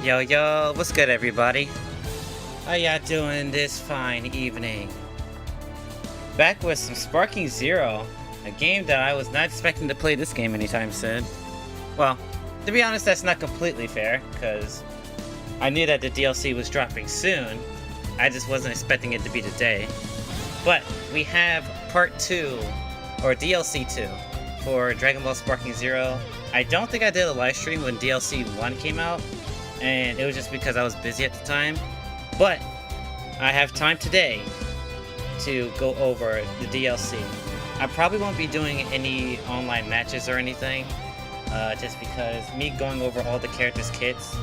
Yo, yo, what's good, everybody? How y'all doing this fine evening? Back with some Sparking Zero, a game that I was not expecting to play this game anytime soon. Well, to be honest, that's not completely fair, because I knew that the DLC was dropping soon. I just wasn't expecting it to be today. But we have Part 2, or DLC 2, for Dragon Ball Sparking Zero. I don't think I did a live stream when DLC 1 came out, and it was just because I was busy at the time. But I have time today to go over the DLC. I probably won't be doing any online matches or anything, just because me going over all the characters' kits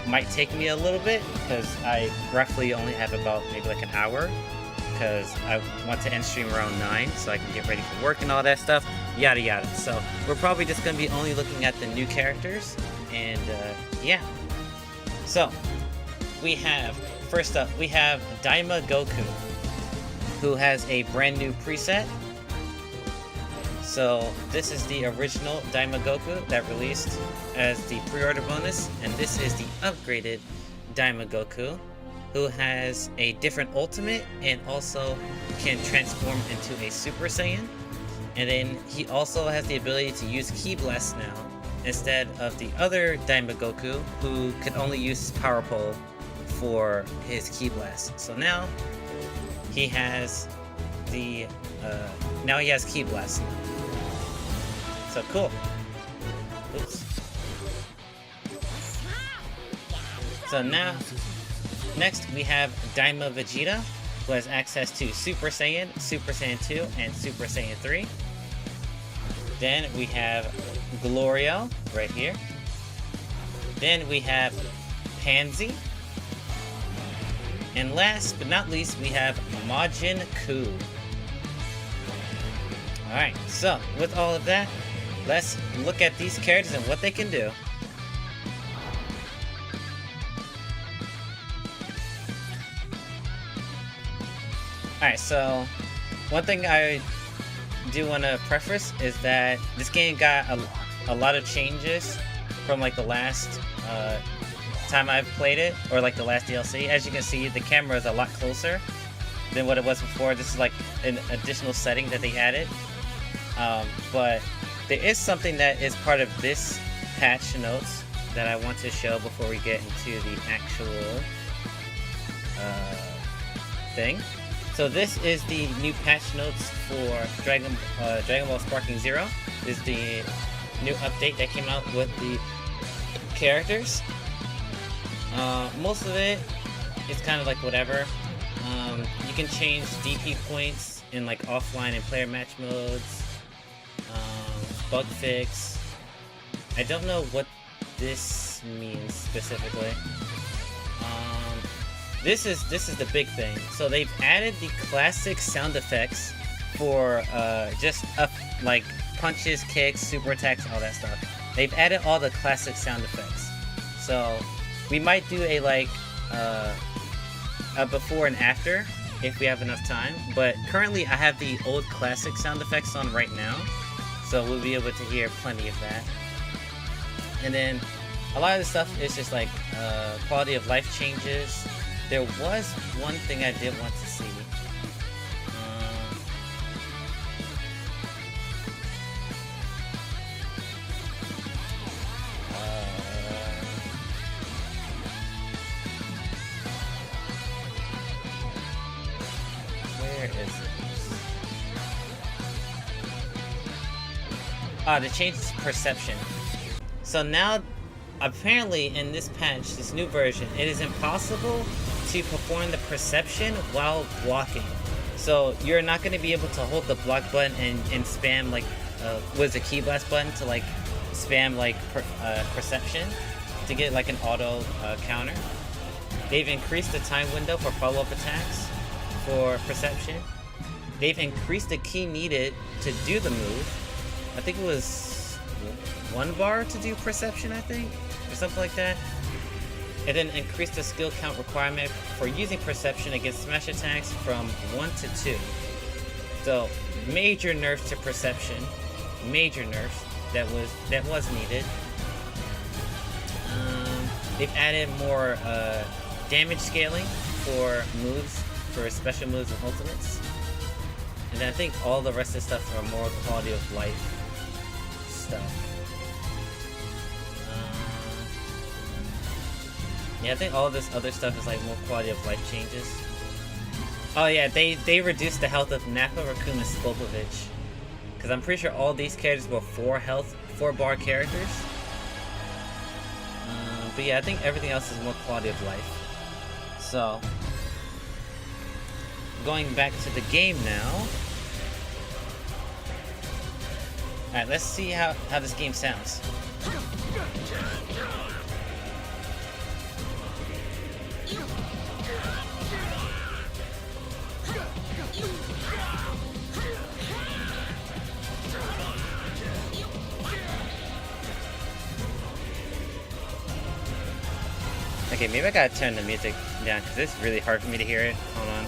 might take me a little bit, because I roughly only have about maybe like an hour, because I want to end stream around 9 so I can get ready for work and all that stuff, yada yada. So we're probably just going to be only looking at the new characters, and yeah. So we have, first up, we have Daima Goku, who has a brand new preset. So this is the original Daima Goku that released as the pre-order bonus, and this is the upgraded Daima Goku, who has a different ultimate and also can transform into a Super Saiyan. And then he also has the ability to use Ki Blast now, instead of the other Daima Goku, who could only use his Power Pole for his Ki Blast. So now he has the now he has Ki Blast. So cool. Oops. So now, next we have Daima Vegeta, who has access to Super Saiyan, Super Saiyan 2, and Super Saiyan 3. Then we have Glorio, right here. Then we have Pansy. And last but not least, we have Majin Ku. Alright, so with all of that, let's look at these characters and what they can do. Alright, so one thing I do want to preface is that this game got a lot of changes from like the last time I've played it, or like the last DLC. As you can see, the camera is a lot closer than what it was before. This is like an additional setting that they added. But there is something that is part of this patch notes that I want to show before we get into the actual thing. So this is the new patch notes for Dragon Ball Sparking Zero. This is the new update that came out with the characters. Most of it is kind of like whatever. You can change DP points in like offline and player match modes. Bug fix. I don't know what this means specifically. This is the big thing. So they've added the classic sound effects for just up like punches, kicks, super attacks, all that stuff. They've added all the classic sound effects. So we might do a like a before and after if we have enough time. But currently I have the old classic sound effects on right now, so we'll be able to hear plenty of that. And then a lot of the stuff is just like quality of life changes. There was one thing I did want to see. Where is it? The change is perception. So now, apparently in this patch, this new version, it is impossible to perform the perception while blocking. So you're not going to be able to hold the block button and spam like was the Ki Blast button to like spam like perception to get like an auto counter. They've increased the time window for follow-up attacks for perception. They've increased the key needed to do the move. I think it was 1 bar to do perception, I think, or something like that. And then increase the skill count requirement for using perception against smash attacks from 1 to 2. So major nerfs to perception, major nerfs that was needed. they've added more damage scaling for moves, for special moves and ultimates. And then I think all the rest of the stuff are more quality of life stuff. Yeah, I think all this other stuff is like more quality of life changes. Oh yeah, they reduced the health of Nappa, Raccoon, and Spopovich. Because I'm pretty sure all these characters were 4 bar characters. But yeah, I think everything else is more quality of life. So, going back to the game now. Alright, let's see how this game sounds. Okay, maybe I gotta turn the music down because it's really hard for me to hear it. Hold on.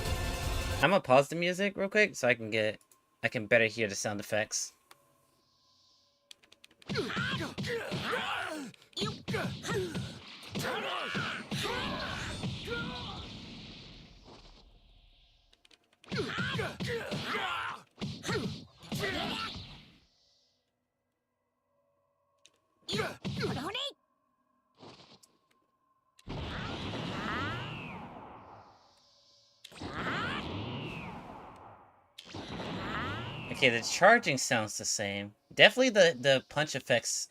I'm gonna pause the music real quick so I can better hear the sound effects. Okay, the charging sounds the same. Definitely the punch effects.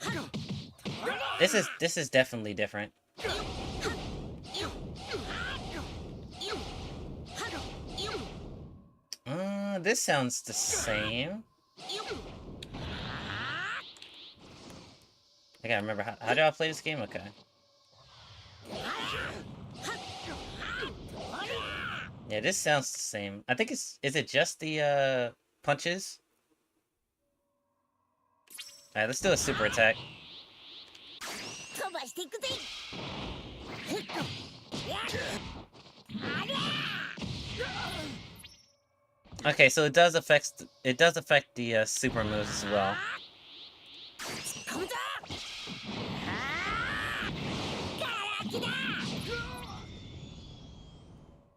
This is definitely different. This sounds the same. I gotta remember how do I play this game? Okay. Yeah, this sounds the same. I think is it just the punches? Alright, let's do a super attack. Okay, so it does affect the super moves as well.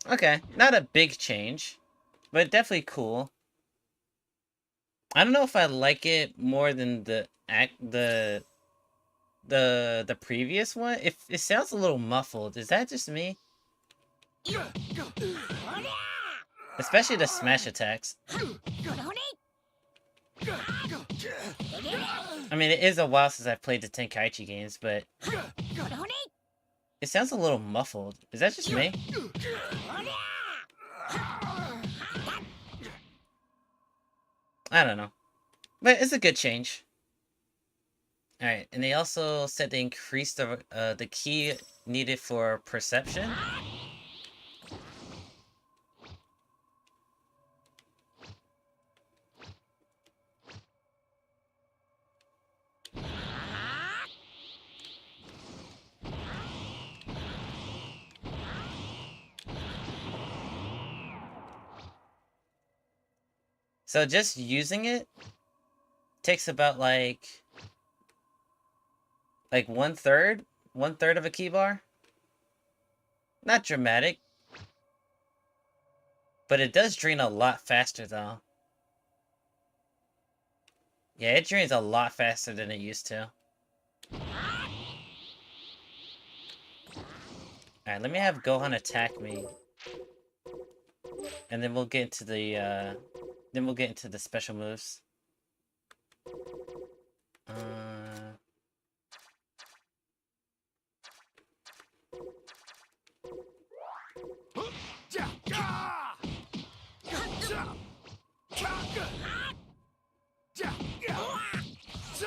Okay, not a big change, but definitely cool. I don't know if I like it more than the previous one. It sounds a little muffled. Is that just me? Especially the smash attacks. I mean, it is a while since I've played the Tenkaichi games, but it sounds a little muffled. Is that just me? I don't know. But it's a good change. Alright, and they also said they increased the key needed for perception. So just using it takes about like 1/3 of a key bar. Not dramatic, but it does drain a lot faster though. Yeah, it drains a lot faster than it used to. Alright, let me have Gohan attack me. And then we'll get into the special moves.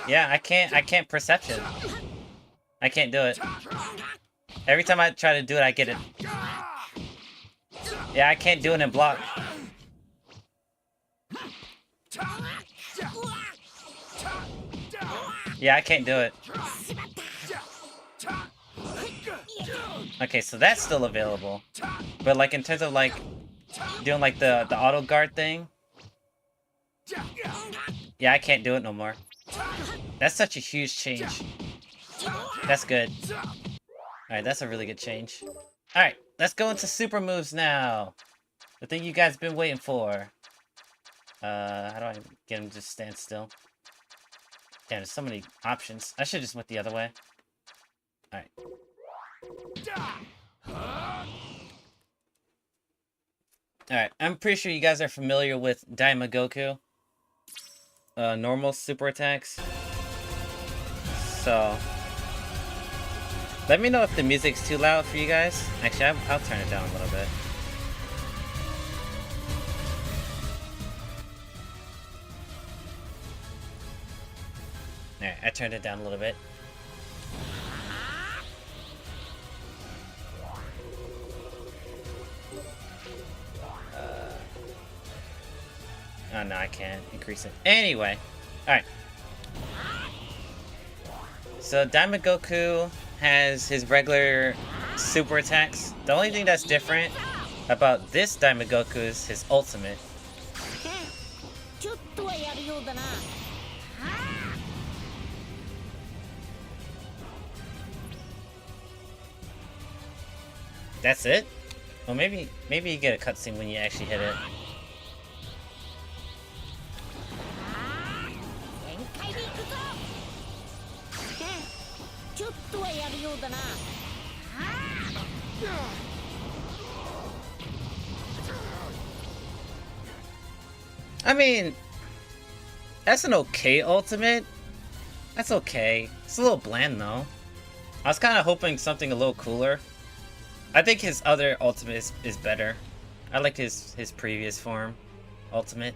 Yeah, I can't perception. I can't do it. Every time I try to do it, I get it. Yeah, I can't do it in block. Yeah, I can't do it. Okay, so that's still available. But like in terms of like doing like the auto guard thing. Yeah, I can't do it no more. That's such a huge change. That's good. Alright, that's a really good change. Alright, let's go into super moves now. The thing you guys been waiting for. How do I get him to just stand still? Damn, there's so many options. I should've just went the other way. Alright. Alright, I'm pretty sure you guys are familiar with Daima Goku. Normal super attacks. So... let me know if the music's too loud for you guys. Actually, I'll turn it down a little bit. Alright, I turned it down a little bit. Oh no, I can't increase it. Anyway, alright. So Daima Goku has his regular super attacks. The only thing that's different about this Daima Goku is his ultimate. That's it? Well, maybe you get a cutscene when you actually hit it. I mean, that's an okay ultimate. That's okay. It's a little bland though. I was kind of hoping something a little cooler. I think his other ultimate is better. I like his previous form ultimate.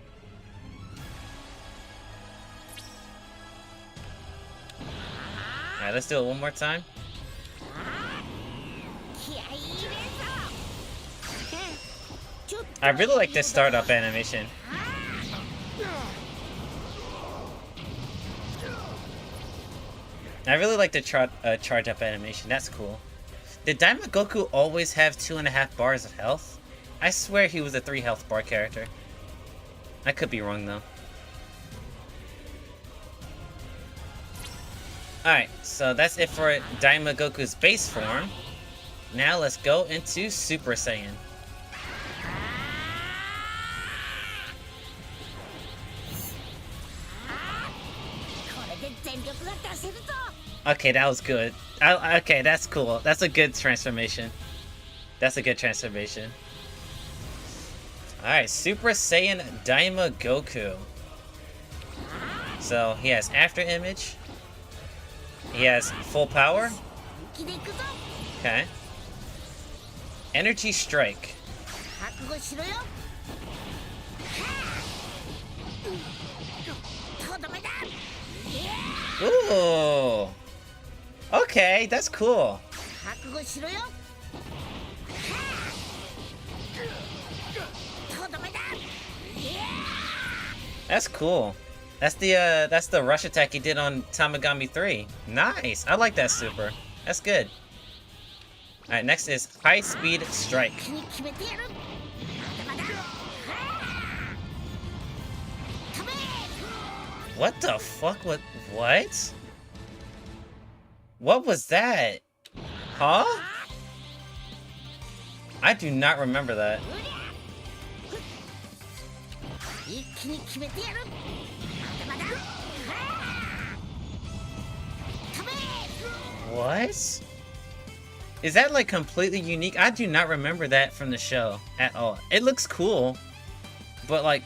Alright, let's do it one more time. I really like this startup animation. I really like the charge up animation. That's cool. Did Daima Goku always have 2.5 bars of health? I swear he was a 3 health bar character. I could be wrong though. Alright, so that's it for Daima Goku's base form. Now let's go into Super Saiyan. Okay, that was good. Okay, that's cool. That's a good transformation. That's a good transformation. Alright, Super Saiyan Daima Goku. So, he has After Image. He has Full Power. Okay. Energy Strike. Ooh. Okay, that's cool. That's cool. That's the rush attack he did on Tamagami 3. Nice. I like that super. That's good. Alright, next is High Speed Strike. What the fuck? What? What was that? Huh? I do not remember that. What? Is that like completely unique? I do not remember that from the show at all. It looks cool, but like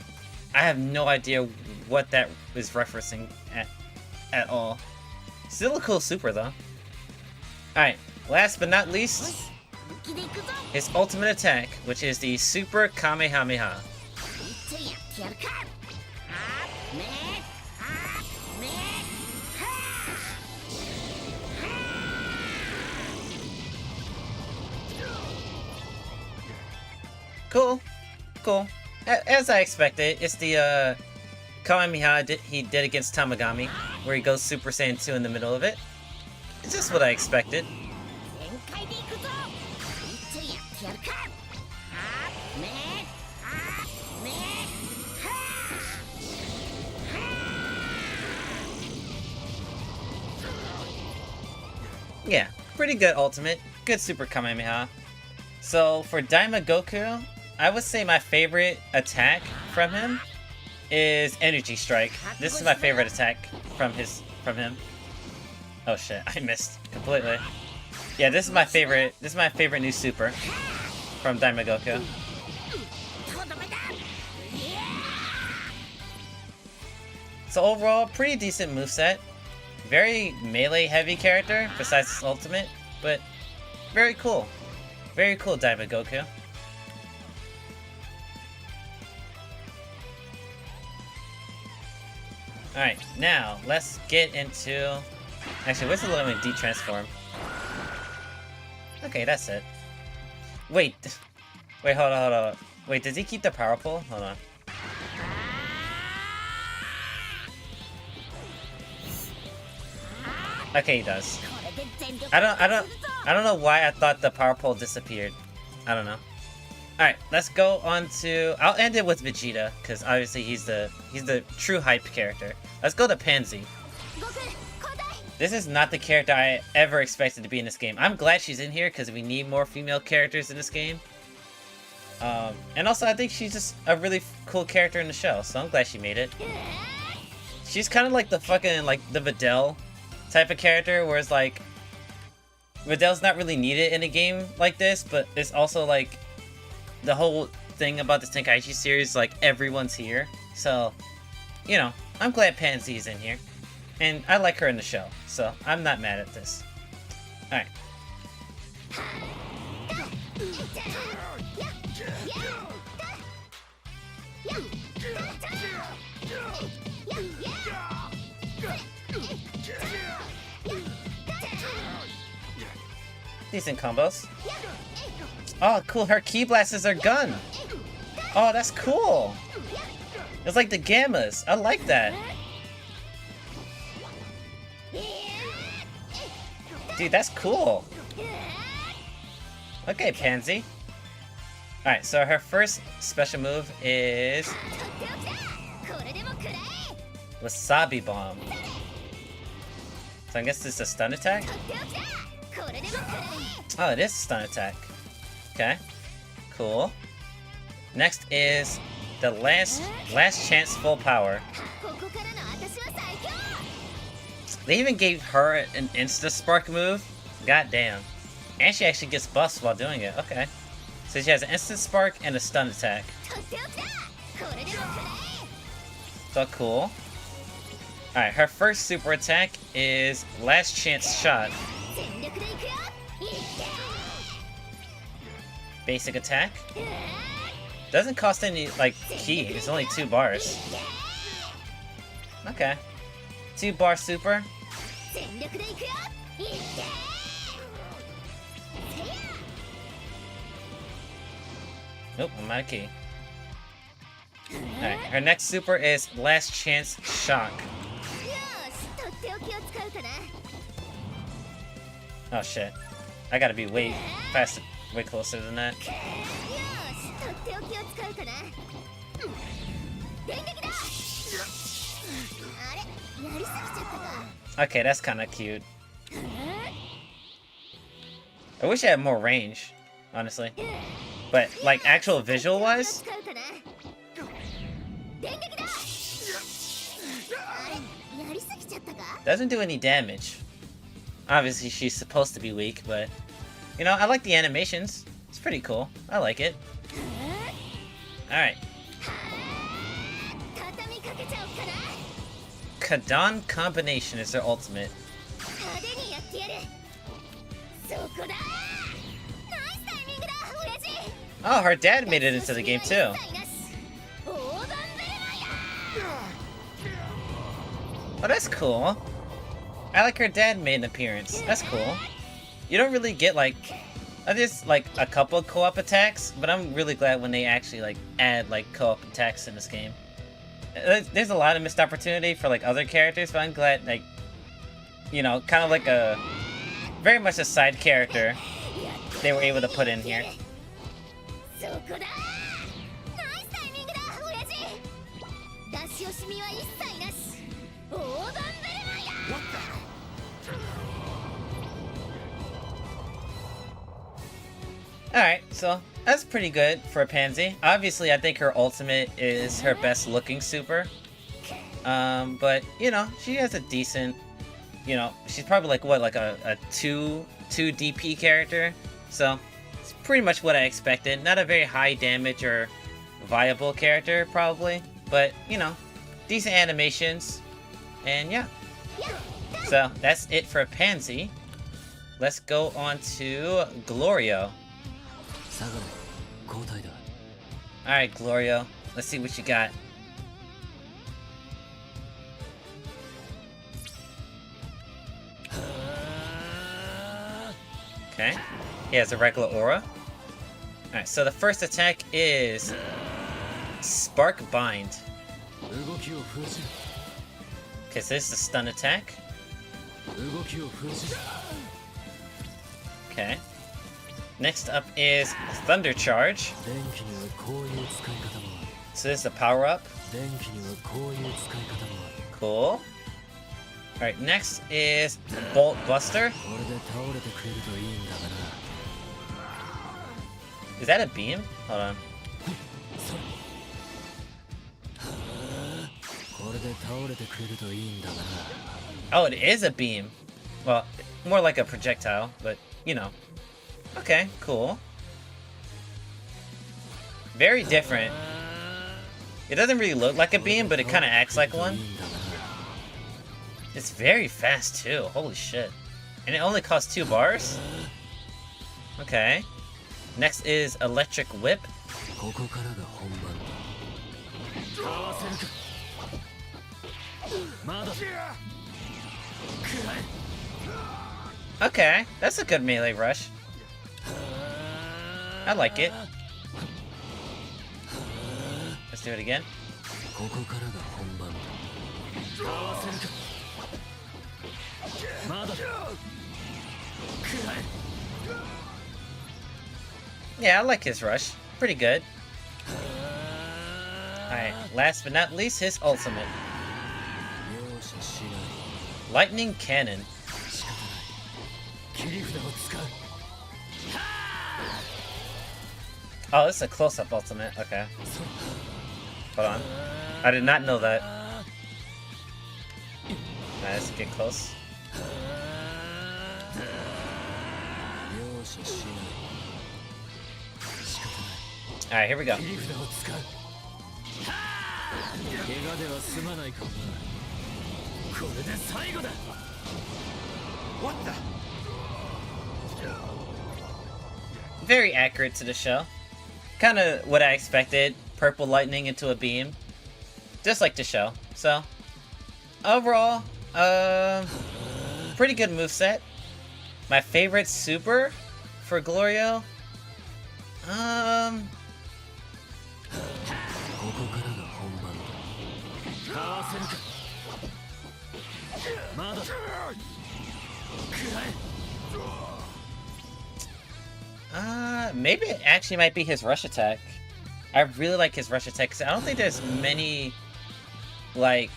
I have no idea what that is referencing at all. Still a cool super though. Alright, last but not least, his ultimate attack, which is the Super Kamehameha. Cool. Cool. As I expected, it's the Kamehameha he did against Tamagami, where he goes Super Saiyan 2 in the middle of it. It's just what I expected. Yeah, pretty good ultimate. good Super Kamehameha. So for Daima Goku, I would say my favorite attack from him is Energy Strike. This is my favorite attack from him. Oh shit, I missed completely. Yeah, this is my favorite. This is my favorite new super from Daima Goku. So overall, pretty decent moveset. Very melee heavy character besides his ultimate, but very cool. Very cool Daima Goku. Alright, now let's get into... Actually, what's the limit D-transform? Okay, that's it. Wait, hold on. Wait, does he keep the power pole? Hold on. Okay, he does. I don't know why I thought the power pole disappeared. I don't know. Alright, let's go on to... I'll end it with Vegeta, because obviously he's the true hype character. Let's go to Pansy. This is not the character I ever expected to be in this game. I'm glad she's in here, because we need more female characters in this game. And also, I think she's just a really cool character in the show, so I'm glad she made it. She's kind of like the fucking, like, the Videl type of character, where it's like... Videl's not really needed in a game like this, but it's also like... The whole thing about this Tenkaichi series, like, everyone's here. So, you know, I'm glad Pansy's in here. And I like her in the show, so I'm not mad at this. Alright. Decent combos. Oh, cool, her Ki Blast is her gun! Oh, that's cool! It's like the Gammas. I like that. Dude, that's cool. Okay, Pansy. Alright, so her first special move is... Wasabi Bomb. So I guess this is a stun attack? Oh, it is a stun attack. Okay, cool. Next is the last chance full power. They even gave her an Insta Spark move. God damn. And she actually gets buffs while doing it. Okay. So she has an Instant Spark and a stun attack. So cool. Alright, her first super attack is Last Chance Shot. Basic attack. Doesn't cost any, like, key. It's only 2 bars. Okay. 2 bar super. Nope, I'm out of key. Alright, her next super is Last Chance Shock. Oh shit. I gotta be way faster. Way closer than that. Okay, that's kind of cute. I wish I had more range, honestly. But, like, actual visual-wise? Doesn't do any damage. Obviously, she's supposed to be weak, but... You know, I like the animations. It's pretty cool. I like it. Alright. Kadan Combination is their ultimate. Oh, her dad made it into the game too. Oh, that's cool. I like her dad made an appearance. That's cool. You don't really get, like, there's, like, a couple of co-op attacks, but I'm really glad when they actually, like, add, like, co-op attacks in this game. There's a lot of missed opportunity for, like, other characters, but I'm glad, like, you know, kind of like a, very much a side character they were able to put in here. Alright, so that's pretty good for a Pansy. Obviously, I think her ultimate is her best looking super. But, you know, she has a decent, you know, she's probably like, what, like a 2 DP character? So, it's pretty much what I expected. Not a very high damage or viable character, probably. But, you know, decent animations. And yeah. So, that's it for a Pansy. Let's go on to Glorio. Alright, Glorio. Let's see what you got. Okay. He has a regular aura. Alright, so the first attack is Spark Bind. Okay, so this is a stun attack. Okay. Next up is Thunder Charge. So this is a power up. Cool. Alright, next is Bolt Buster. Is that a beam? Hold on. Oh, it is a beam. Well, more like a projectile, but you know. Okay, cool. Very different. It doesn't really look like a beam, but it kind of acts like one. It's very fast too, holy shit. And it only costs 2 bars? Okay. Next is Electric Whip. Okay, that's a good melee rush. I like it. Let's do it again. Yeah, I like his rush. Pretty good. Alright, last but not least, his ultimate. Lightning Cannon. Oh, this is a close-up ultimate. Okay. Hold on. I did not know that. Alright, let's get close. Alright, here we go. What the? Very accurate to the show. Kind of what I expected. Purple lightning into a beam. Just like the show. So, overall, pretty good moveset. My favorite super for Glorio? Maybe it actually might be his rush attack. I really like his rush attack, 'cause I don't think there's many, like,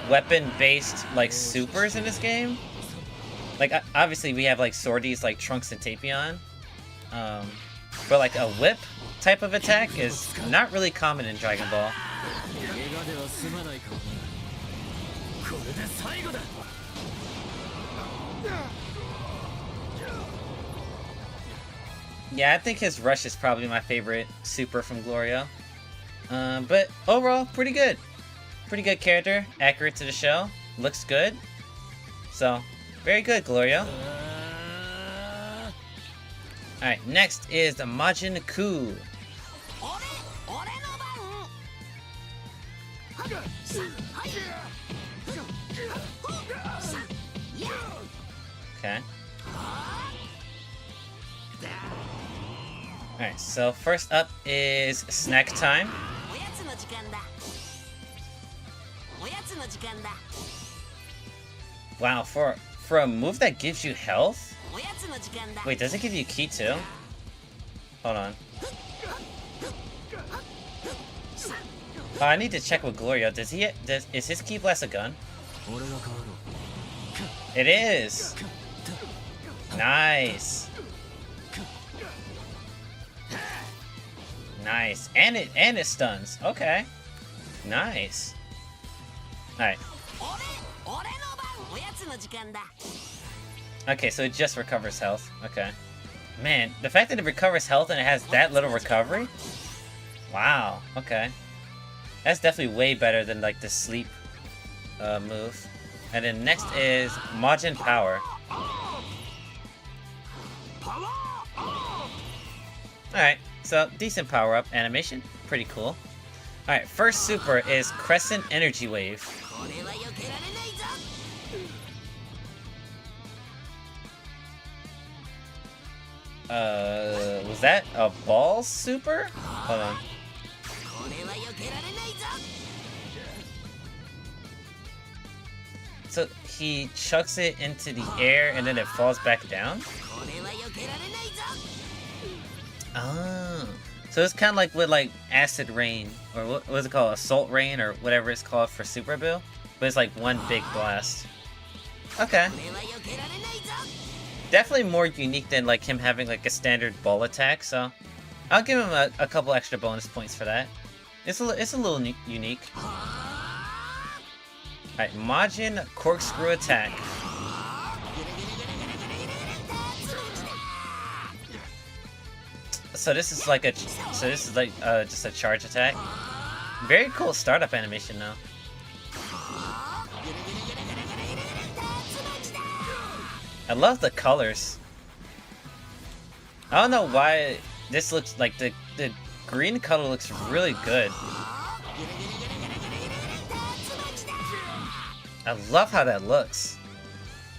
weapon-based, like, supers in this game. Like, obviously we have, like, swordies like Trunks and Tapion. But, like, a whip type of attack is not really common in Dragon Ball. Yeah, I think his rush is probably my favorite super from Glorio. But overall, pretty good. Pretty good character, accurate to the show, looks good. So, very good, Glorio. Alright, next is the Majin Ku. Okay. Alright, so first up is Snack Time. Wow, for a move that gives you health? Wait, does it give you ki too? Hold on. Oh, I need to check with Glorio. Is his ki blast a gun? It is! Nice! Nice. And it stuns. Okay. Nice. Alright. Okay, so it just recovers health. Okay. Man, the fact that it recovers health and it has that little recovery? Wow. Okay. That's definitely way better than like the sleep move. And then next is Majin Power. Alright, so decent power-up animation. Pretty cool. Alright, first super is Crescent Energy Wave. Was that a ball super? Hold on. So he chucks it into the air and then it falls back down? Oh. So it's kind of like with like Acid Rain, or what was it called? Assault Rain, or whatever it's called for Super Bill. But it's like one big blast. Okay. Definitely more unique than like him having like a standard ball attack, so I'll give him a couple extra bonus points for that. It's a little unique. Alright, Majin Corkscrew Attack. So this is like just a charge attack. Very cool startup animation though. I love the colors. I don't know why this looks like the green color looks really good. I love how that looks.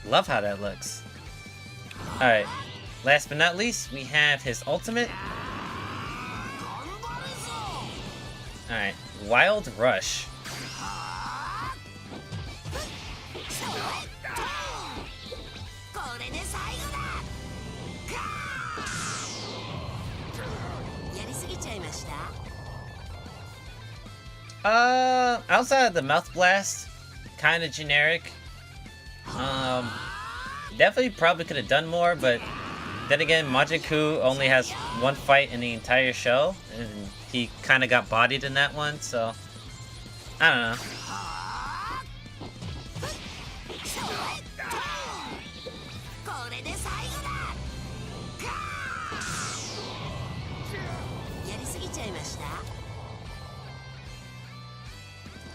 Love how that looks. Alright. Last but not least, we have his ultimate. Alright. Wild Rush. Outside of the mouth blast, kind of generic. Definitely probably could have done more, but then again, Majin Ku only has one fight in the entire show, and he kind of got bodied in that one, so I don't know.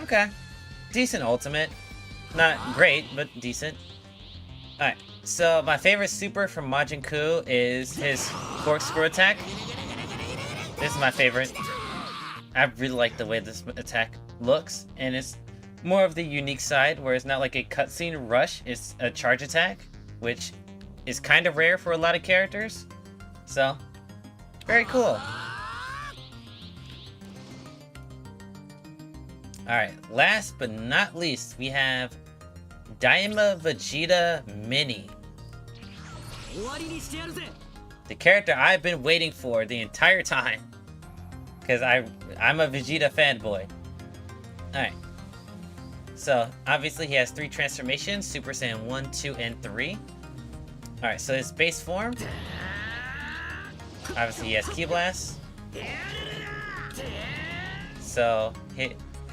Okay. Decent ultimate. Not great, but decent. Alright, so my favorite super from Majin Ku is his corkscrew attack. This is my favorite. I really like the way this attack looks, and it's more of the unique side, where it's not like a cutscene rush, it's a charge attack, which is kind of rare for a lot of characters. So, very cool. Alright, last but not least, we have Daima Vegeta Mini. The character I've been waiting for the entire time. Because I'm a Vegeta fanboy. Alright. So, obviously he has 3 transformations, Super Saiyan 1, 2, and 3. Alright, so his base form. Obviously he has Ki Blast. So,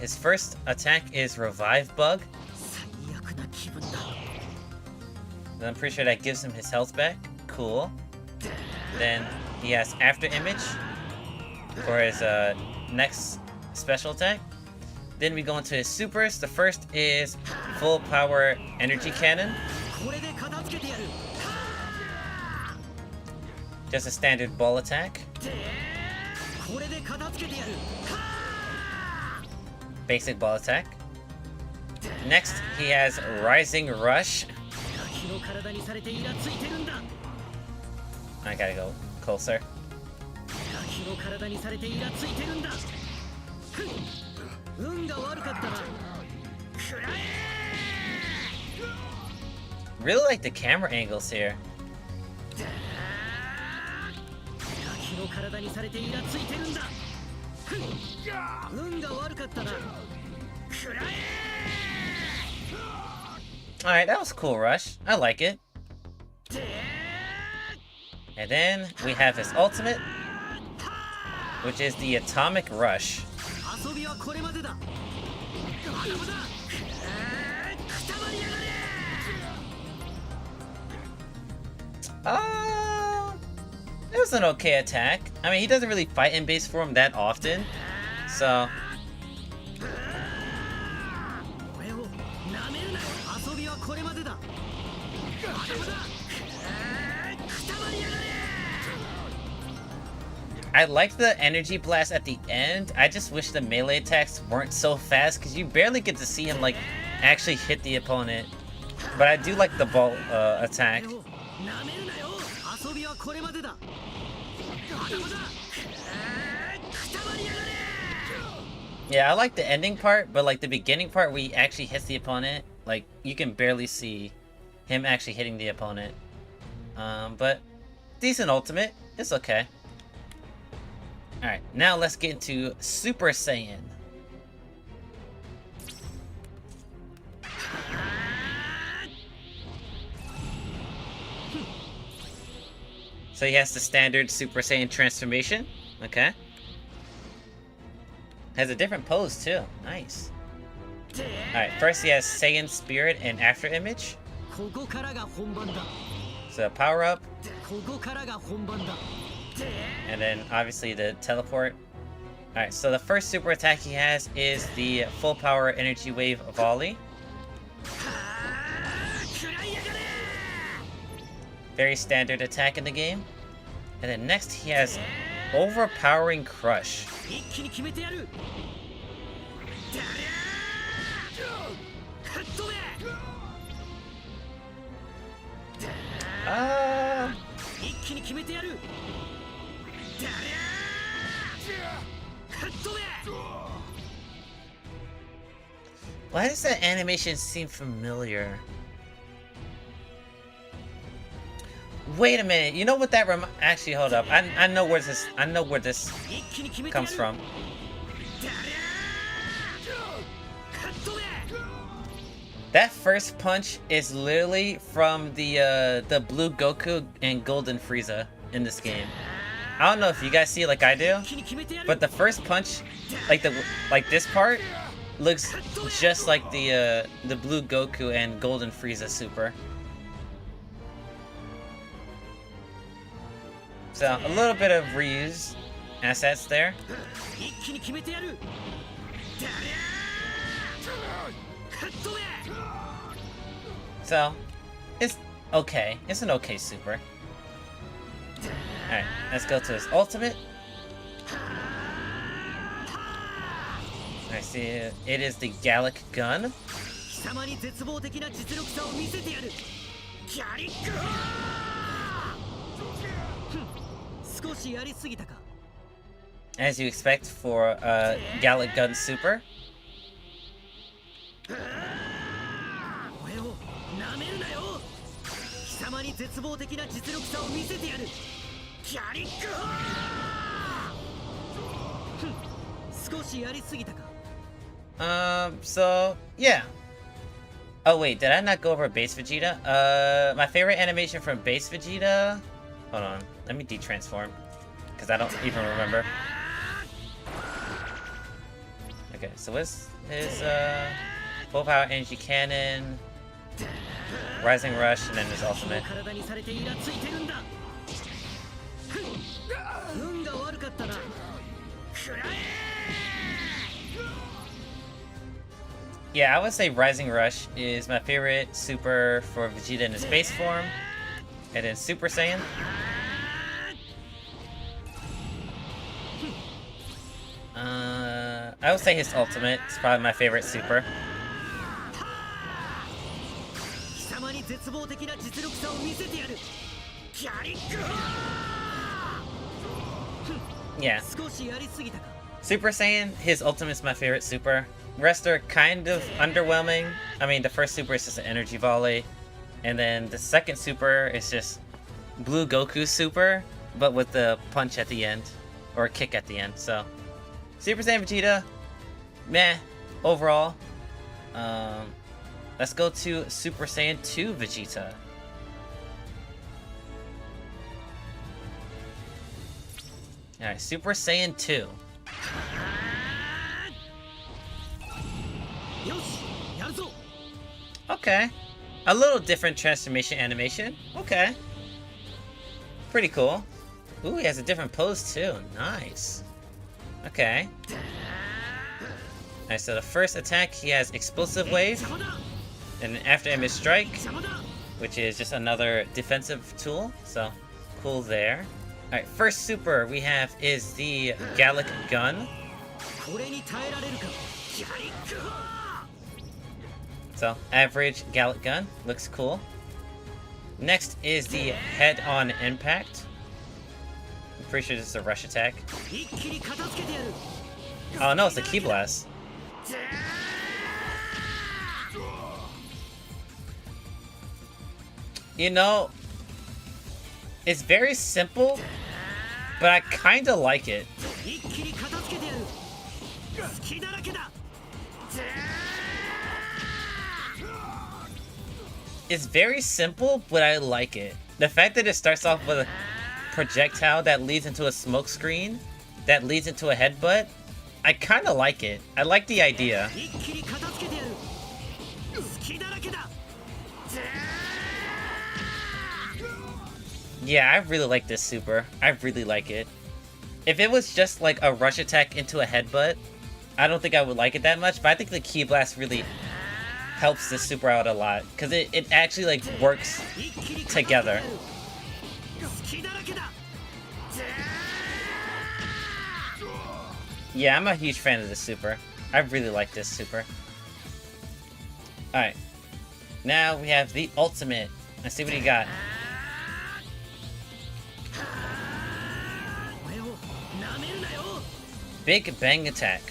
his first attack is Revive Bug. And I'm pretty sure that gives him his health back. Cool. Then he has After Image for his next special attack. Then we go into his supers. The first is Full Power Energy Cannon. Just a standard ball attack. Basic ball attack. Next, he has Rising Rush. I gotta go closer. Really like the camera angles here. Alright, that was a cool rush. I like it. And then we have his ultimate. which is the Atomic Rush. It was an okay attack. I mean, he doesn't really fight in base form that often, so... I like the energy blast at the end. I just wish the melee attacks weren't so fast, because you barely get to see him, like, actually hit the opponent. But I do like the ball attack. Yeah, I like the ending part, but like the beginning part where he actually hits the opponent, like, you can barely see him actually hitting the opponent. But decent ultimate. It's okay. Alright, now let's get into Super Saiyan. So he has the standard Super Saiyan transformation. Okay. Has a different pose too. Nice. Alright, first he has Saiyan Spirit and After Image. So power up. And then obviously the teleport. Alright, so the first super attack he has is the full power energy wave volley. Very standard attack in the game. And then next he has overpowering crush. Why does that animation seem familiar? Wait a minute. You know what that actually, hold up. I know where this comes from. That first punch is literally from the blue Goku and golden Frieza in this game. I don't know if you guys see it like I do, but the first punch, like this part, looks just like the blue Goku and golden Frieza super. So a little bit of reuse assets there. So it's okay. It's an okay super. Alright, let's go to his ultimate. I see it is the Gallic Gun. As you expect for Gallic Gun super. So yeah. Oh wait, did I not go over base Vegeta? My favorite animation from base Vegeta. Hold on, let me detransform, because I don't even remember. Okay, so what's his full power energy cannon, rising rush, and then his ultimate. Yeah, I would say Rising Rush is my favorite super for Vegeta in his base form. And then Super Saiyan. I would say his ultimate is probably my favorite super. Yeah. Super Saiyan, his ultimate is my favorite super. Rest are kind of underwhelming. I mean, the first super is just an energy volley. And then the second super is just Blue Goku super, but with the punch at the end. Or a kick at the end, so. Super Saiyan Vegeta, meh, overall. Let's go to Super Saiyan 2 Vegeta. Alright, Super Saiyan 2. Okay. A little different transformation animation. Okay. Pretty cool. Ooh, he has a different pose too. Nice. Okay. Alright, so the first attack, he has Explosive Wave. And after image strike, which is just another defensive tool. So, cool there. Alright, first super we have is the Gallic Gun. So, average Gallic Gun. Looks cool. Next is the Head-On Impact. I'm pretty sure this is a rush attack. Oh no, it's a Ki Blast. You know, it's very simple, but I kinda like it. It's very simple, but I like it. The fact that it starts off with a projectile that leads into a smoke screen, that leads into a headbutt, I kinda like it. I like the idea. Yeah, I really like this super. I really like it. If it was just like a rush attack into a headbutt, I don't think I would like it that much, but I think the Ki Blast really helps this super out a lot, because it actually like works together. Yeah, I'm a huge fan of this super. I really like this super. Alright. Now we have the ultimate. Let's see what he got. Big Bang Attack.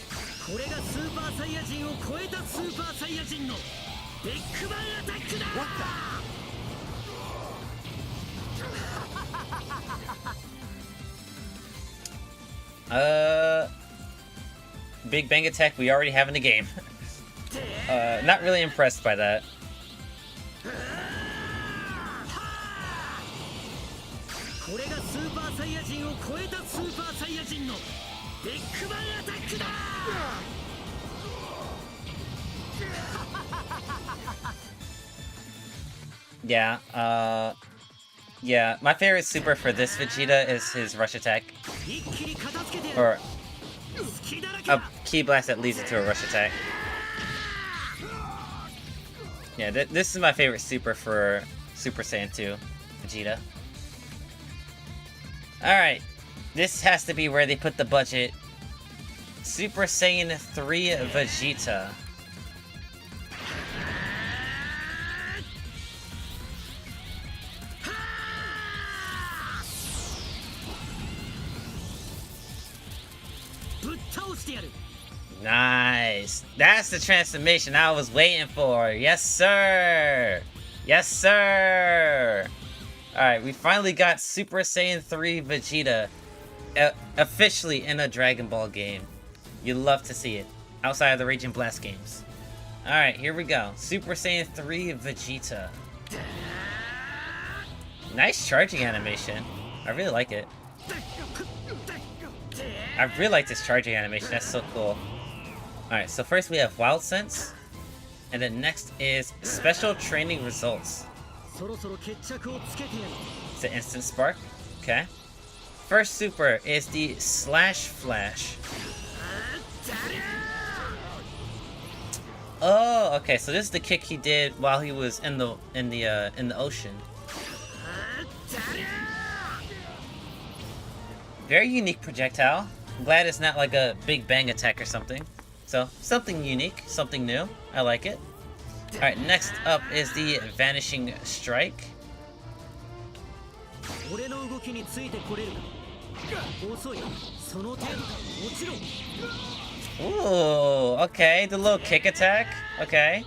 Big Bang Attack we already have in the game. Not really impressed by that. Yeah, my favorite super for this Vegeta is his rush attack. Or a Ki Blast that leads into a rush attack. Yeah, this is my favorite super for Super Saiyan 2 Vegeta. Alright, this has to be where they put the budget. Super Saiyan 3 Vegeta. Nice. That's the transformation I was waiting for. Yes, sir. Yes, sir. Alright, we finally got Super Saiyan 3 Vegeta officially in a Dragon Ball game. You love to see it. Outside of the Raging Blast games. Alright, here we go. Super Saiyan 3 Vegeta. Nice charging animation. I really like it. I really like this charging animation. That's so cool. Alright, so first we have Wild Sense. And then next is Special Training Results. It's an Instant Spark. Okay. First super is the Slash Flash. Oh, okay. So this is the kick he did while he was in the ocean. Very unique projectile. I'm glad it's not like a Big Bang Attack or something. So, something unique, something new. I like it. Alright, next up is the Vanishing Strike. Ooh, okay, the little kick attack. Okay.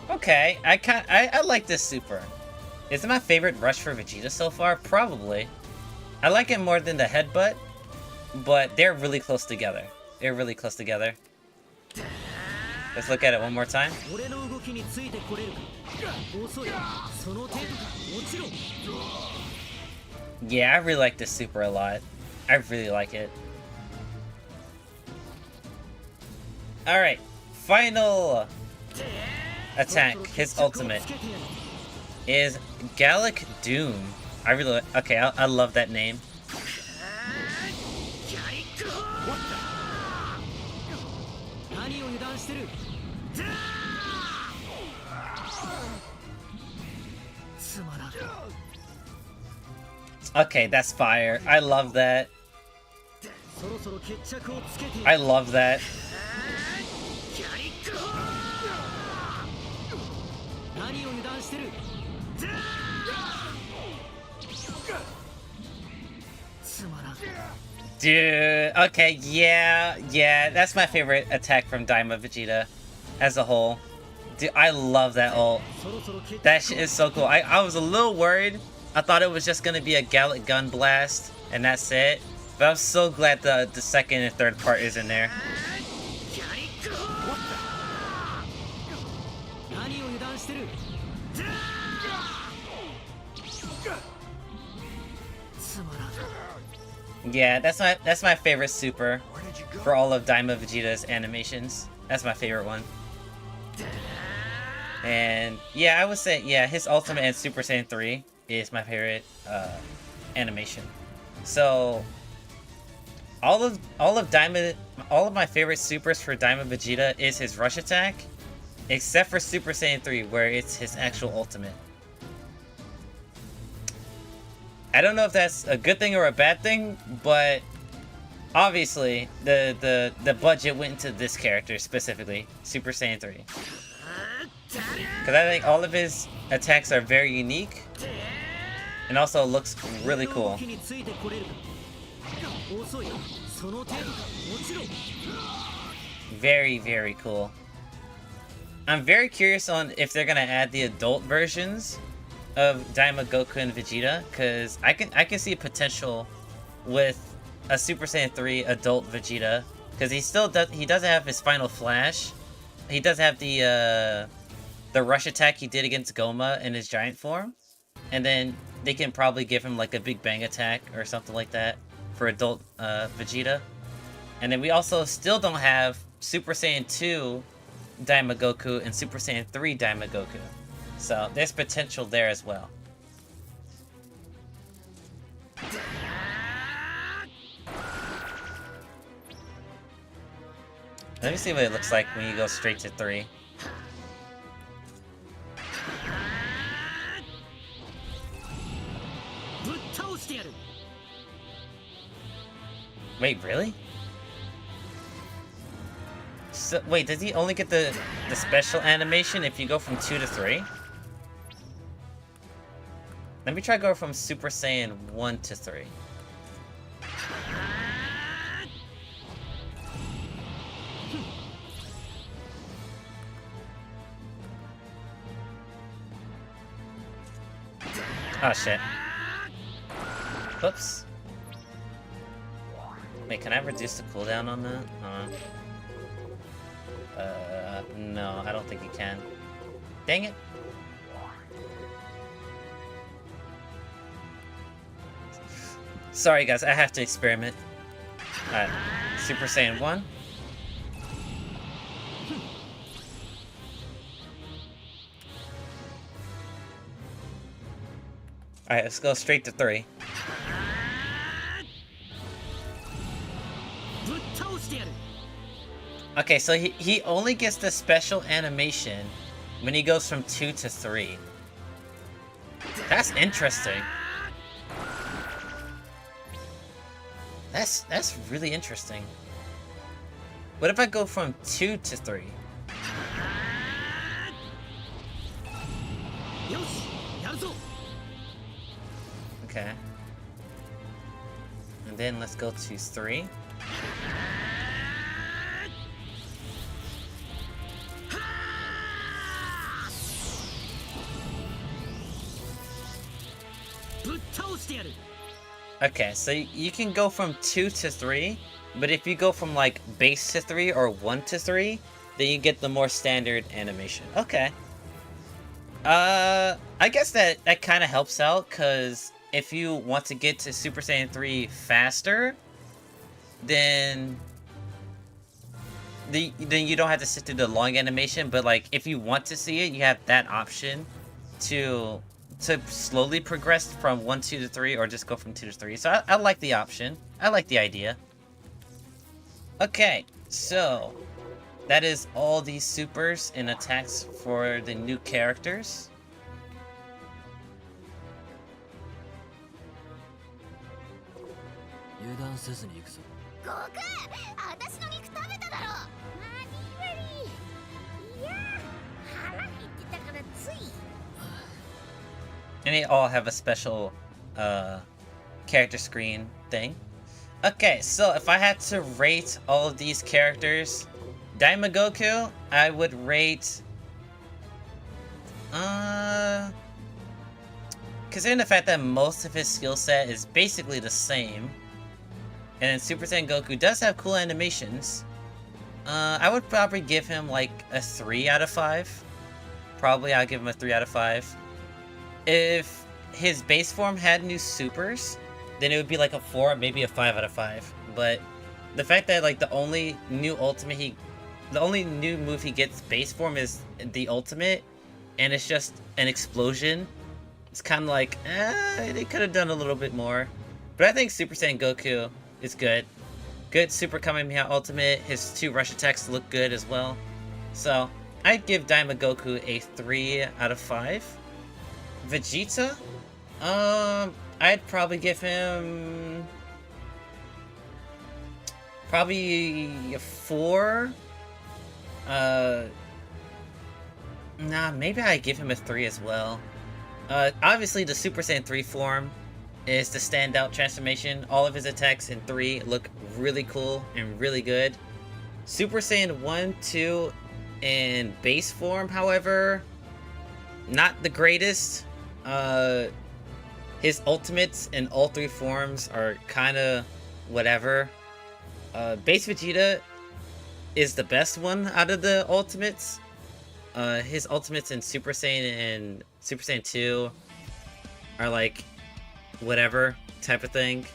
Okay, I like this super. Is it my favorite rush for Vegeta so far? Probably. I like it more than the but they're really close together. They're really close together. Let's look at it one more time. Yeah, I really like this super a lot. I really like it. Alright, final attack, his ultimate, is Gallic Doom. Okay, I love that name. Okay, that's fire. I love that. I love that. Dude, okay, yeah, that's my favorite attack from Daima Vegeta as a whole. Dude, I love that ult. That shit is so cool. I was a little worried. I thought it was just gonna be a Gallic Gun Blast, and that's it. But I'm so glad the second and third part is in there. Yeah, that's my favorite super for all of Daima Vegeta's animations. That's my favorite one. And yeah, I would say his ultimate and Super Saiyan 3 is my favorite animation. So all of my favorite supers for Daima Vegeta is his rush attack, except for Super Saiyan 3 where it's his actual ultimate. I don't know if that's a good thing or a bad thing, but obviously the budget went into this character specifically, Super Saiyan 3. Because I think all of his attacks are very unique, and also looks really cool. Very, very cool. I'm very curious on if they're gonna add the adult versions of Daima, Goku, and Vegeta, because I can see potential with a Super Saiyan 3 adult Vegeta, because he doesn't have his final flash. He does have the rush attack he did against Goma in his giant form, and then they can probably give him like a big bang attack or something like that for adult Vegeta. And then we also still don't have Super Saiyan 2 Daima Goku and Super Saiyan 3 Daima Goku. So there's potential there as well. Let me see what it looks like when you go straight to 3. Wait, really? So, wait, does he only get the special animation if you go from 2 to 3? Let me try go from Super Saiyan 1 to 3. Oh shit. Oops. Wait, can I reduce the cooldown on that? No, I don't think you can. Dang it. Sorry guys, I have to experiment. Alright, Super Saiyan 1. Alright, let's go straight to 3. Okay, so he only gets the special animation when he goes from 2 to 3. That's interesting. That's really interesting. What if I go from 2 to 3? Okay. And then let's go to 3. Okay, so you can go from 2 to 3, but if you go from like base to 3 or 1 to 3, then you get the more standard animation. Okay. I guess that kind of helps out, because if you want to get to Super Saiyan 3 faster, then you don't have to sit through the long animation. But like, if you want to see it, you have that option to slowly progress from 1, 2 to 3, or just go from 2 to 3. So I like the option. I like the idea. Okay, so that is all these supers and attacks for the new characters. And they all have a special character screen thing. Okay, so if I had to rate all of these characters, Daima Goku, I would rate... considering the fact that most of his skill set is basically the same, and then Super Saiyan Goku does have cool animations, I would probably give him like a 3 out of 5. Probably I'll give him a 3 out of 5. If his base form had new supers, then it would be like a 4, maybe a 5 out of 5. But the fact that like the only new move he gets base form is the ultimate, and it's just an explosion, it's kind of like, they could have done a little bit more. But I think Super Saiyan Goku is good. Good Super Kamehameha Ultimate. His 2 rush attacks look good as well. So I'd give Daima Goku a 3 out of 5. Vegeta? I'd probably give him... probably a 4. Nah, maybe I'd give him a 3 as well. Obviously the Super Saiyan 3 form is the standout transformation. All of his attacks in 3 look really cool and really good. Super Saiyan 1, 2, in base form, however, not the greatest. His ultimates in all 3 forms are kind of whatever. Base Vegeta is the best one out of the ultimates. His ultimates in Super Saiyan and Super Saiyan 2 are like whatever type of thing.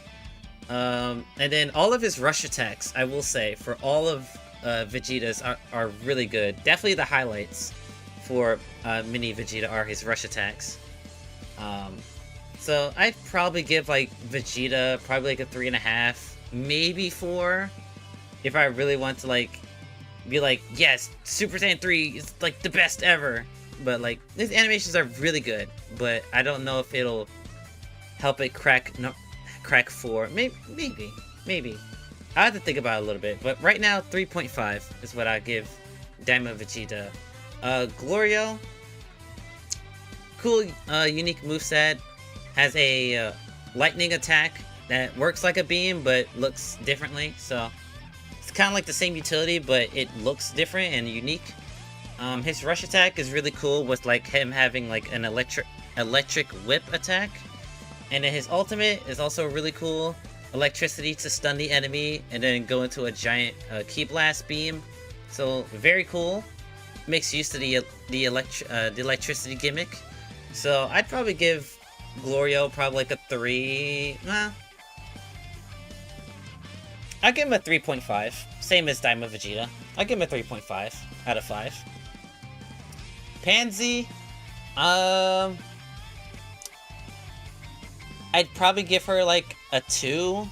And then all of his rush attacks, I will say, for all of Vegeta's are really good. Definitely the highlights for Mini Vegeta are his rush attacks. So I'd probably give like Vegeta probably like a 3.5, maybe 4, if I really want to like be like, yes, Super Saiyan 3 is like the best ever. But like, his animations are really good, but I don't know if it'll help it crack 4. Maybe. I have to think about it a little bit, but right now 3.5 is what I give Daima Vegeta. Glorio, cool, unique moveset. Has a lightning attack that works like a beam but looks differently, so it's kind of like the same utility, but it looks different and unique. His rush attack is really cool, with like him having like an electric whip attack, and then his ultimate is also really cool. Electricity to stun the enemy and then go into a giant ki blast beam. So very cool. Makes use of the electricity gimmick. So I'd probably give Glorio probably like a 3. I'll give him a 3.5. Same as Daima Vegeta. I'll give him a 3.5 out of 5. Pansy, I'd probably give her like a 2.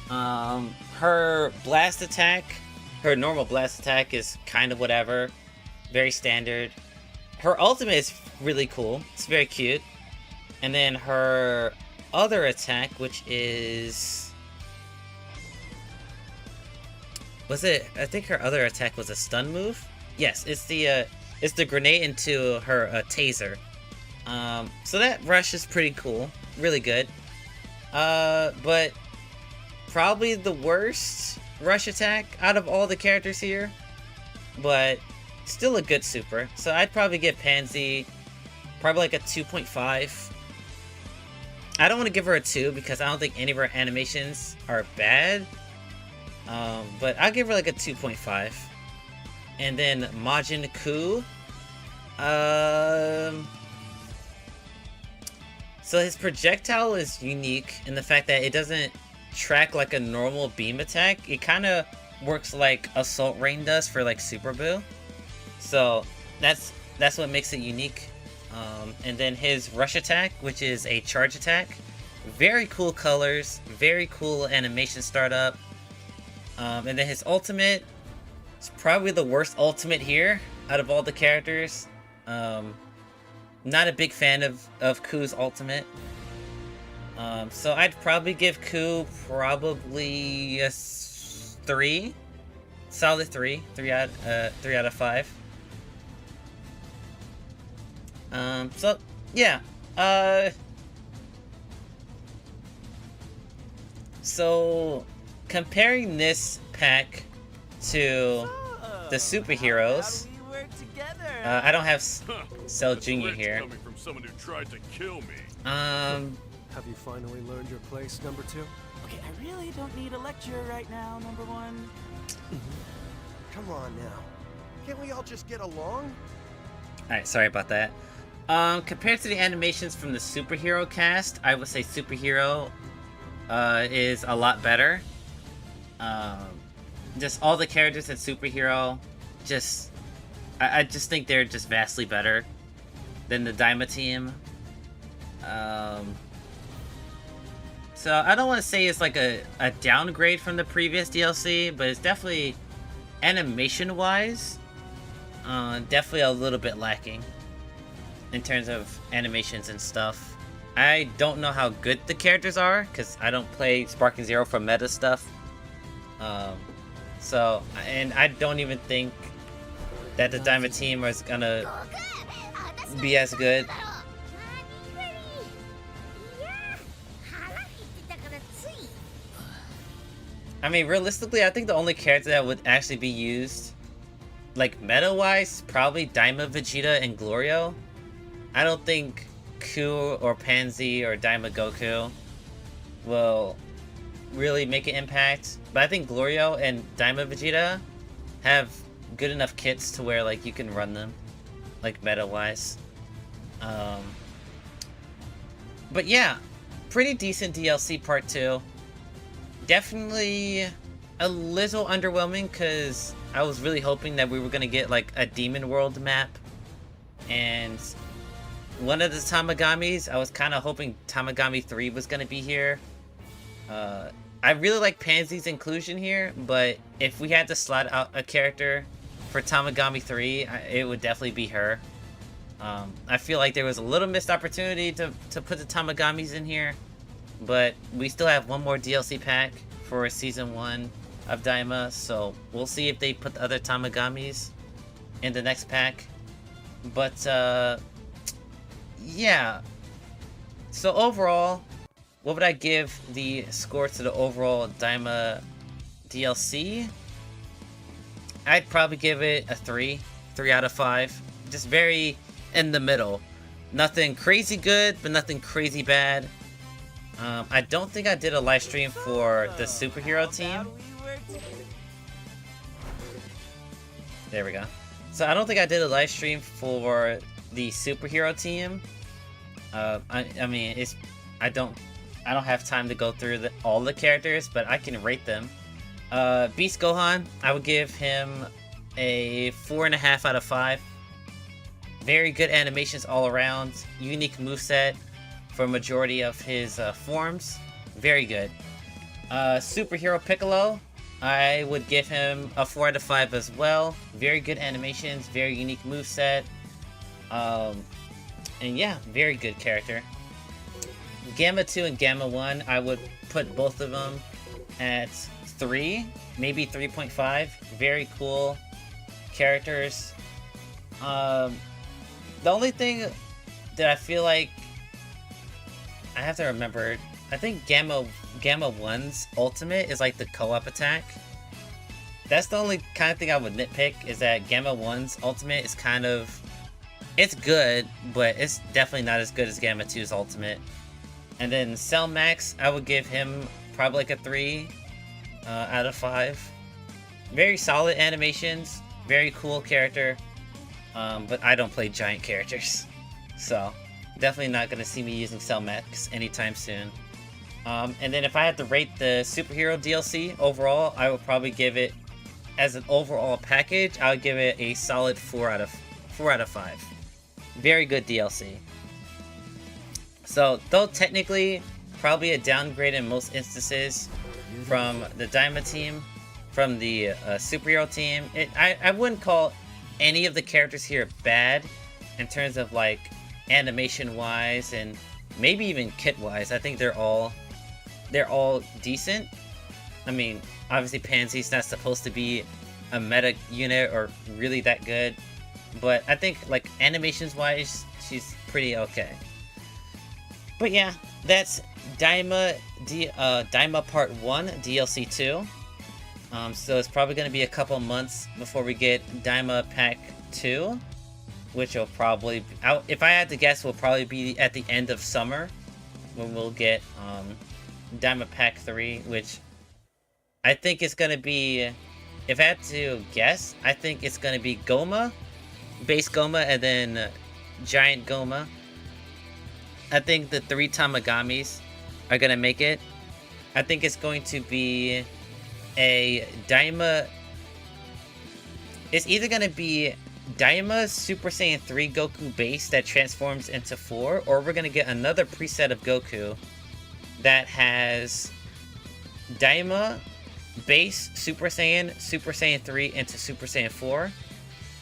Her blast attack, her normal blast attack is kind of whatever. Very standard. Her ultimate is really cool. It's very cute. And then her other attack, which is... I think her other attack was a stun move? Yes, it's the grenade into her taser. So that rush is pretty cool. Really good. But probably the worst rush attack out of all the characters here. But still a good super. So I'd probably give Pansy probably like a 2.5. I don't want to give her a 2 because I don't think any of her animations are bad. But I'll give her like a 2.5. And then Majin Ku. So his projectile is unique in the fact that it doesn't track like a normal beam attack. It kind of works like Assault Rain does for like Super Boo. So that's what makes it unique. And then his rush attack, which is a charge attack. Very cool colors, very cool animation startup. And then his ultimate is probably the worst ultimate here out of all the characters. Not a big fan of Ku's ultimate. So I'd probably give Ku probably a 3. Solid 3. 3 out of 5. So yeah. So comparing this pack to the superheroes, I don't have Cell Jr. here. Coming from someone who tried to kill me. Have you finally learned your place, number 2? Okay, I really don't need a lecture right now, number 1. Come on now. Can't we all just get along? Alright, sorry about that. Compared to the animations from the superhero cast, I would say superhero is a lot better. Just all the characters in superhero, I just think they're just vastly better than the Daima team. So I don't want to say it's like a downgrade from the previous DLC, but it's definitely, animation-wise, definitely a little bit lacking in terms of animations and stuff. I don't know how good the characters are, because I don't play Sparking Zero for meta stuff. So, and I don't even think that the Daima team is gonna be as good. I mean, realistically, I think the only character that would actually be used, like, meta-wise, probably Daima, Vegeta, and Glorio. I don't think Ku or Pansy or Daima Goku will really make an impact. But I think Glorio and Daima Vegeta have good enough kits to where, like, you can run them, like, meta-wise. But yeah, pretty decent DLC Part 2. Definitely a little underwhelming because I was really hoping that we were going to get like a Demon World map, and one of the Tamagamis, I was kind of hoping Tamagami 3 was going to be here. I really like Pansy's inclusion here, but if we had to slot out a character for Tamagami 3, it would definitely be her. I feel like there was a little missed opportunity to put the Tamagamis in here. But we still have one more DLC pack for Season 1 of Daima, so we'll see if they put the other Tamagamis in the next pack. But, yeah. So overall, what would I give the score to the overall Daima DLC? I'd probably give it a 3. 3 out of 5. Just very in the middle. Nothing crazy good, but nothing crazy bad. I don't think I did a live stream for the superhero team. There we go. So I don't think I did a live stream for the superhero team. I mean, I don't have time to go through all the characters, but I can rate them. Beast Gohan, I would give him a 4.5 out of 5. Very good animations all around. Unique moveset for a majority of his forms. Very good. Superhero Piccolo, I would give him a 4 out of 5 as well. Very good animations, very unique moveset. And yeah, very good character. Gamma 2 and Gamma 1, I would put both of them at 3, maybe 3.5. Very cool characters. The only thing that I feel like I have to remember, I think Gamma 1's ultimate is like the co-op attack. That's the only kind of thing I would nitpick, is that Gamma 1's ultimate is kind of, it's good, but it's definitely not as good as Gamma 2's ultimate. And then Cell Max, I would give him probably like a 3 out of 5. Very solid animations, very cool character, but I don't play giant characters, so definitely not gonna see me using Cell Mechs anytime soon. And then if I had to rate the superhero DLC overall, I would probably give it, as an overall package, I would give it a solid 4 out of 5. Very good DLC. So, though technically probably a downgrade in most instances from the Daima team, from the superhero team, I wouldn't call any of the characters here bad in terms of like animation wise and maybe even kit wise. I think they're all decent. I mean, obviously Pansy's not supposed to be a meta unit or really that good, but I think like animations wise she's pretty okay. But yeah, that's Daima Part 1 DLC 2. So it's probably going to be a couple months before we get Daima Pack 2, which will probably, if I had to guess, will probably be at the end of summer when we'll get Daima Pack 3, which I think is going to be, if I had to guess, I think it's going to be Goma, base Goma, and then Giant Goma. I think the 3 Tamagamis are going to make it. I think it's going to be a Daima. It's either going to be Daima Super Saiyan 3 Goku base that transforms into 4, or we're going to get another preset of Goku that has Daima base Super Saiyan 3 into Super Saiyan 4,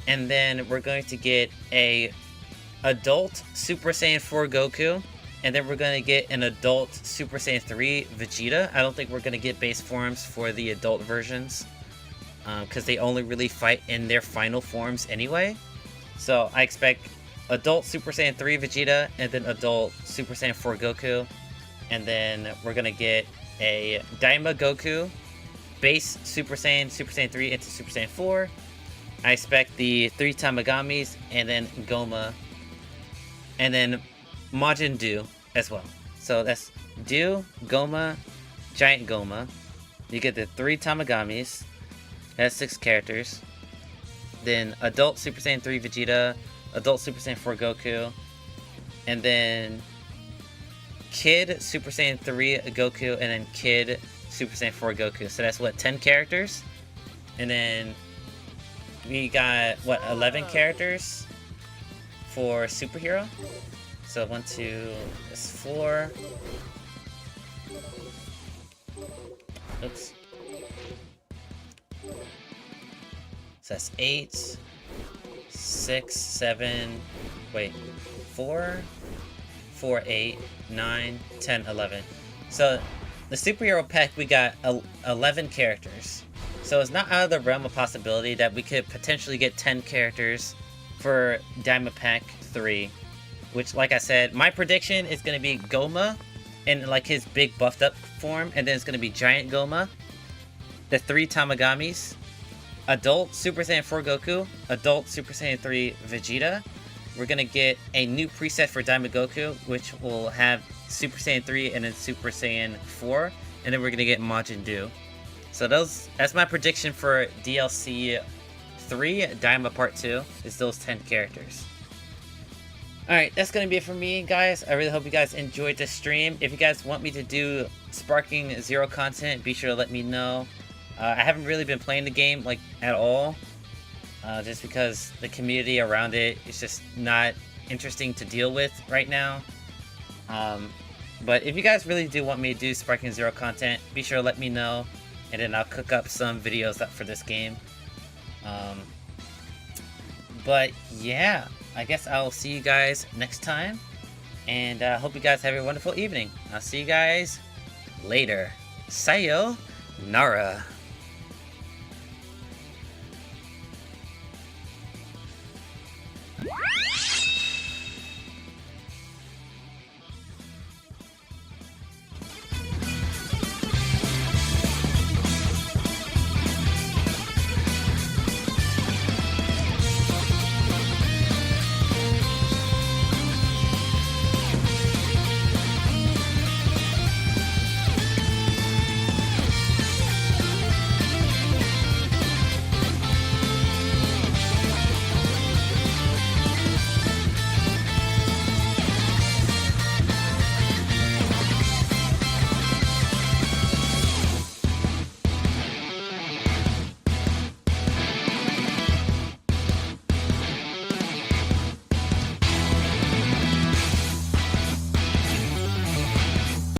and then we're going to get a adult Super Saiyan 4 Goku, and then we're going to get an adult Super Saiyan 3 Vegeta. I don't think we're going to get base forms for the adult versions, because they only really fight in their final forms anyway. So I expect adult Super Saiyan 3 Vegeta, and then adult Super Saiyan 4 Goku, and then we're going to get a Daima Goku, base Super Saiyan 3 into Super Saiyan 4. I expect the 3 Tamagamis, and then Goma, and then Majin Do as well. So that's Do, Goma, Giant Goma. You get the 3 Tamagamis. That's 6 characters. Then adult Super Saiyan 3 Vegeta, adult Super Saiyan 4 Goku, and then Kid Super Saiyan 3 Goku, and then Kid Super Saiyan 4 Goku. So that's what, 10 characters? And then we got, what, 11 characters for superhero? So 1, 2, that's 4. Oops. So that's 8, 6, 7, wait, 4, 8, 9, 10, 11. So the superhero pack, we got 11 characters. So it's not out of the realm of possibility that we could potentially get 10 characters for Daima Pack 3. Which, like I said, my prediction is going to be Goma in like his big buffed up form, and then it's going to be Giant Goma, the 3 Tamagamis, adult Super Saiyan 4 Goku, adult Super Saiyan 3 Vegeta. We're going to get a new preset for Daima Goku, which will have Super Saiyan 3 and then Super Saiyan 4, and then we're going to get Majin Do. So that's my prediction for DLC 3, Daima Part 2, is those 10 characters. Alright, that's going to be it for me, guys. I really hope you guys enjoyed this stream. If you guys want me to do Sparking Zero content, be sure to let me know. I haven't really been playing the game, like, at all. Just because the community around it is just not interesting to deal with right now. But if you guys really do want me to do Sparking Zero content, be sure to let me know. And then I'll cook up some videos up for this game. But yeah, I guess I'll see you guys next time, and hope you guys have a wonderful evening. I'll see you guys later. Sayonara.